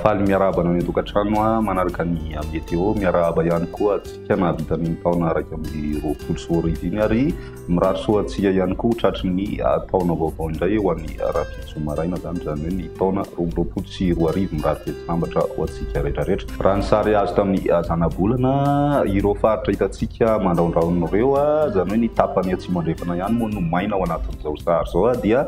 faly miarabana ny tokantrano manaraka ny meteo miaraba ihany koa atsika nahavita ny taona araka amin'ny 20 iny ary mirary soa atsika ihany koa tratry ny taona vaovao indray ho an'ny Rafitsomaraina zany hoe ny taona 2024 mirary fetsambatra ho atsika rehetrarehetra raha ny sary azo tamin'ny zanabolana ireo faritra hitatsika mandraondraon'ireo zany hoe ny tapany atsimo andrefana ihany moa no maina ao anatin'izao sary zao dia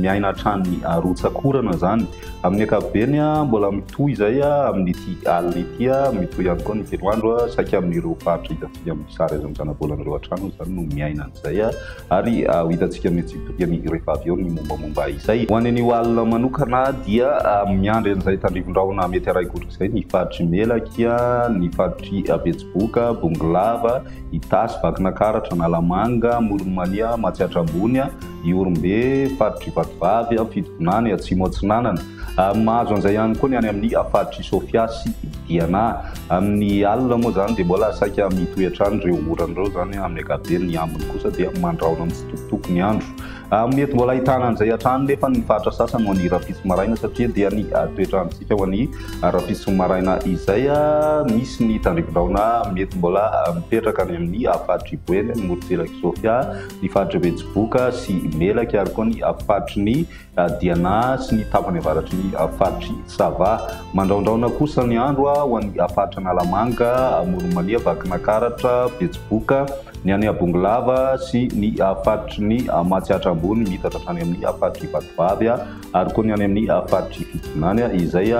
miaina hatrany rotsakorana zany amin'ny ankapobeny mbola mitohy izay amin'ity alina ity mitohy ihany koa ny teloandro saika amin'ireo faritra hitatsika amin'ny sary azo zanabolan'ireo hatrano zany no miaina an'izay ary hitatsika mihitsy rehefa avy eo ny mombamomba izay ho an'io alina manokana dia miandry an'izay tandrivondraona mety araikotry izay ny faritry Melaky ny faritry Betsiboka Bongolava Itasy Vakinakaratra Analamanga Moronmania Matsiatrambony Iorombe faritry Vatovavy Fitovinany Atsimo Atsinanana mahazo an'izay ihany koa ny any amin'ny faritry Sofia sy Diana amin'ny alina moa zany dia mbola saika mitohy hatrany ireo oran'ireo zany amin'ny ankapobeny ny ambiny kosa dia mandraona mitsitokotoko ny andro mety mbola ahitana an'izay hatrany nefa ny faritra sasany ho an'ny Rafitsomaraina satria dia ny toetrandrontsika ho an'ny Rafitsomaraina izay misy ny tandrivondraona mety mbola mipetraka any amin'ny faritry Iboeny Morotsiraky Sofia ny faritry Betsiboka sy Melaky ary koa ny faritry ny Diana sy ny tapany avaratry ny faritry Sava mandraondraona kosa ny andro ho an'ny faritry Analamanga Moronmania Vakinakaratra Betsiboka ny any Bongolava sy ny faritry ny Matsiatrambony mitatra hatrany amin'ny faritry Vatovavy ary koa ny any amin'ny faritry Fitovinany izay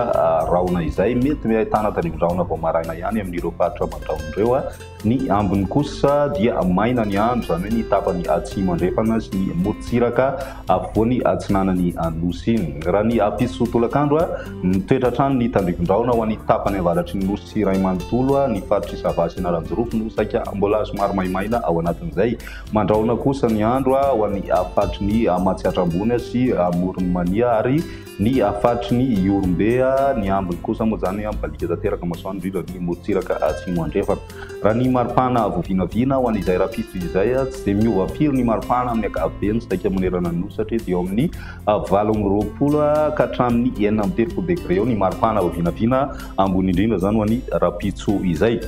raona izay mety ahitana tandrivondraona vao maraina ihany amin'ireo faritra mandraon'ireo ny ambiny kosa dia maina ny andro zany hoe ny tapany atsimo andrefana sy ny morotsiraka afovoany atsinanany nosy iny raha ny fisontolakandro mitoetra hatrany ny tandrivondraona ho an'ny tapany avaratry ny nosy sy Ray Manontolo ny faritry Sava sy Naranjorofo no saika mbola somary maimaina ao anatin'izay mandraona kosa ny andro ho an'ny faritry ny Matsiatrambony sy Moronmania ary ny faritry ny Iorombe ny ambiny kosa moa zany balika tanteraka masoandro indrindra ny morotsiraka atsimo andrefana raha ny maripana vovinavina ho an'izay Rafitso izay tsy dia miova firy ny maripana amin'ny ankapobeny saika manerana ny nosy satria dia eo amin'ny 20 ka hatramin'ny 9 degré eo ny maripana vovinavina ambony indrindra zany ho an'ny Rafitso izay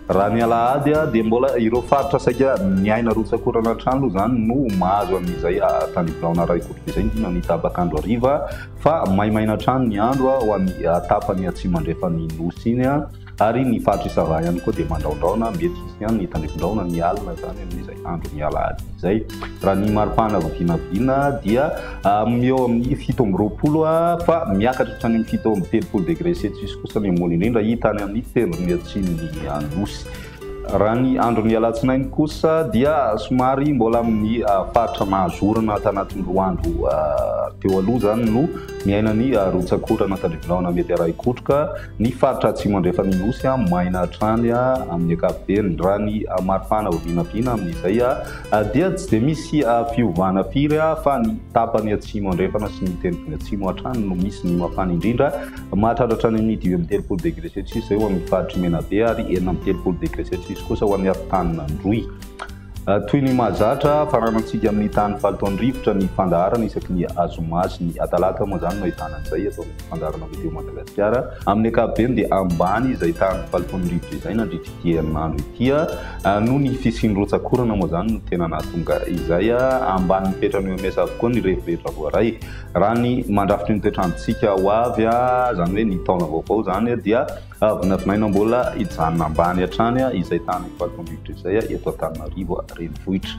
raha ny alahady dia mbola ireo faritra saika miaina rotsakorana hatrany zany no mahazo amin'izay tandrivondraona araikotry izay indrindra ny tabakandro hariva fa maimaina hatrany ny andro ho an'ny tapany atsimo andrefany nosy iny ary ny faritry Sava ihany koa dia mandraondraona mety izy ihany ny tandrivondraona ny alina zany amin'izay andro ny alahady izay raha ny maripana vovinavina dia eo amin'ny 7 fa miakatra hatrany amin'ny 7 degré celsius kosa ny ambony indrindra hita any amin'ny tendrony atsin'ny nosy raha ny andron'ny alatsinainy kosa dia somary mbola amin'ny faritra mahazorana tanatin'ny 2 andro teo aloha zany no miaina ny rotsakorana tandrivondraona mety araikotroka ny faritra atsimo andrefany nosy maina hatrany amin'ny ankapobeny raha ny maripana vovinavina amin'izay dia tsy dia misy fiovana firy fa ny tapany atsimo andrefana sy ny tendrony atsimo hatrany no misy ny mafana indrindra mahatratra any amin'ny 10 degré celsius eo amin'ny faritry Menabe ary 10 degré celsius kosa ho an'ny afitanina Androy toy ny mahazatra faranantsika amin'ny tany falotondrivotra ny fandaharana isaky ny azomasy ny atalata moa zany no ahitana an'izay atao fandaharana meteo Madagasikara amin'ny ankapobeny dia ambany izay tany falotondrivotra izay nandritra ity herinandro ity noho ny fisian'ny rotsakorana moa zany no tena nahatonga izay ambany mipetrany mesa avokoa ny rehetra voaray raha ny mandrafitry ny toetrandrontsika ho avy zany hoe ny taona vaovao zany dia vinavinaina mbola hijanona ambany hatrany izay tany falotondrivotra izay eto Antananarivo renivohitra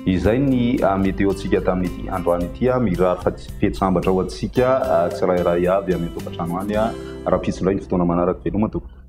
izay ny meteo atsika tamin'ity androany ity mirary fetsambatra ho atsika tsirairay avy amin'ny tokantrano any Rafitsiray ny fotoana manaraka veloma tompoko